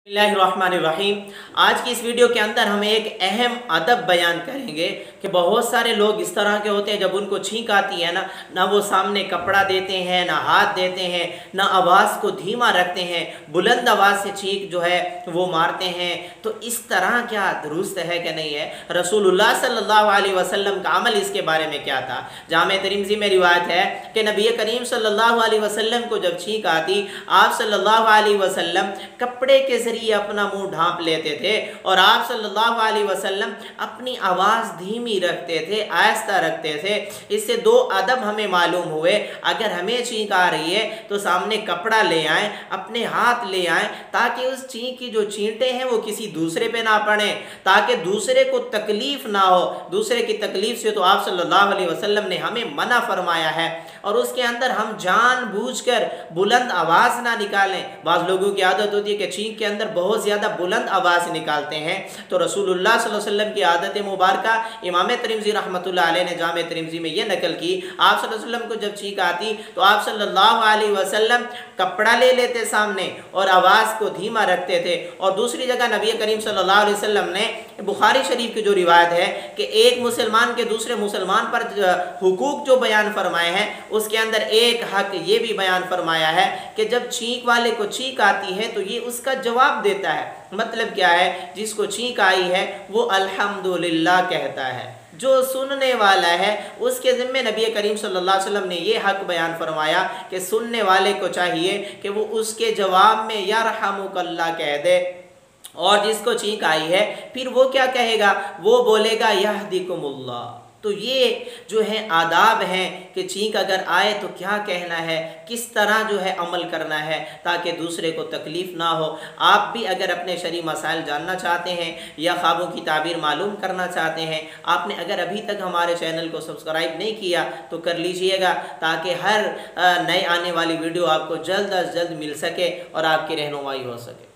बिस्मिल्लाहिर्रहमानिर्रहीम। आज की इस वीडियो के अंदर हम एक अहम अदब बयान करेंगे कि बहुत सारे लोग इस तरह के होते हैं, जब उनको छींक आती है ना वो सामने कपड़ा देते हैं, ना हाथ देते हैं, ना आवाज़ को धीमा रखते हैं, बुलंद आवाज़ से छींक जो है वो मारते हैं। तो इस तरह क्या दुरुस्त है कि नहीं है? रसूलुल्लाह सल्लल्लाहु अलैहि वसल्लम का अमल इसके बारे में क्या था? जामे तिरमिज़ी में रिवायत है कि नबी करीम सल्लल्लाहु अलैहि वसल्लम को जब छींक आती, आप सल्लल्लाहु अलैहि वसल्लम कपड़े के जरिए अपना मुंह ढांप लेते थे और आप सल्लल्लाहु अलैहि वसल्लम अपनी आवाज़ धीमी रखते थे, आहिस्ता रखते थे। इससे दो अदब हमें मालूम हुए। अगर हमें छींक आ रही है तो सामने कपड़ा ले आएं, अपने हाथ ले आएं, ताकि उस छींक की जो छींटे हैं वो किसी दूसरे पे ना पड़े, ताकि दूसरे को तकलीफ ना हो। दूसरे की तकलीफ से तो आप सल्लल्लाहु अलैहि वसल्लम ने हमें मना फरमाया है। और उसके अंदर हम जानबूझकर बुलंद आवाज़ ना निकालें। बाज़ लोगों की आदत होती है कि छींक के अंदर बहुत ज़्यादा बुलंद आवाज़ निकालते हैं। तो रसूलुल्लाह सल्लल्लाहु अलैहि वसल्लम की आदत मुबारक इमाम तिरमिज़ी रहमतुल्लाह अलैह ने जामे तिरमिज़ी में ये नकल की। आप सल्लल्लाहु अलैहि वसल्लम को जब छींक आती तो आप सल्लल्लाहु अलैहि वसल्लम कपड़ा ले लेते सामने और आवाज़ को धीमा रखते थे। और दूसरी जगह नबी करीम सल्लल्लाहु अलैहि वसल्लम ने बुखारी शरीफ की जो रिवायत है कि एक मुसलमान के दूसरे मुसलमान पर हुकूक जो बयान फरमाए हैं, उसके अंदर एक हक ये भी बयान फरमाया है कि जब छींक वाले को छींक आती है तो ये उसका जवाब देता है। मतलब क्या है? जिसको छींक आई है वो अल्हम्दुलिल्लाह कहता है। जो सुनने वाला है उसके ज़िम्मे नबी करीम सल्लल्लाहु अलैहि वसल्लम ने ये हक बयान फरमाया कि सुनने वाले को चाहिए कि वो उसके जवाब में यरहमुकल्लाह कह दे। और जिसको छींक आई है फिर वो क्या कहेगा? वो बोलेगा यहदिकुमुल्लाह। तो ये जो है आदाब हैं कि छींक अगर आए तो क्या कहना है, किस तरह जो है अमल करना है ताकि दूसरे को तकलीफ़ ना हो। आप भी अगर अपने शरई मसाइल जानना चाहते हैं या ख्वाबों की ताबीर मालूम करना चाहते हैं, आपने अगर अभी तक हमारे चैनल को सब्सक्राइब नहीं किया तो कर लीजिएगा, ताकि हर नए आने वाली वीडियो आपको जल्द अज जल्द मिल सके और आपकी रहनुमाई हो सके।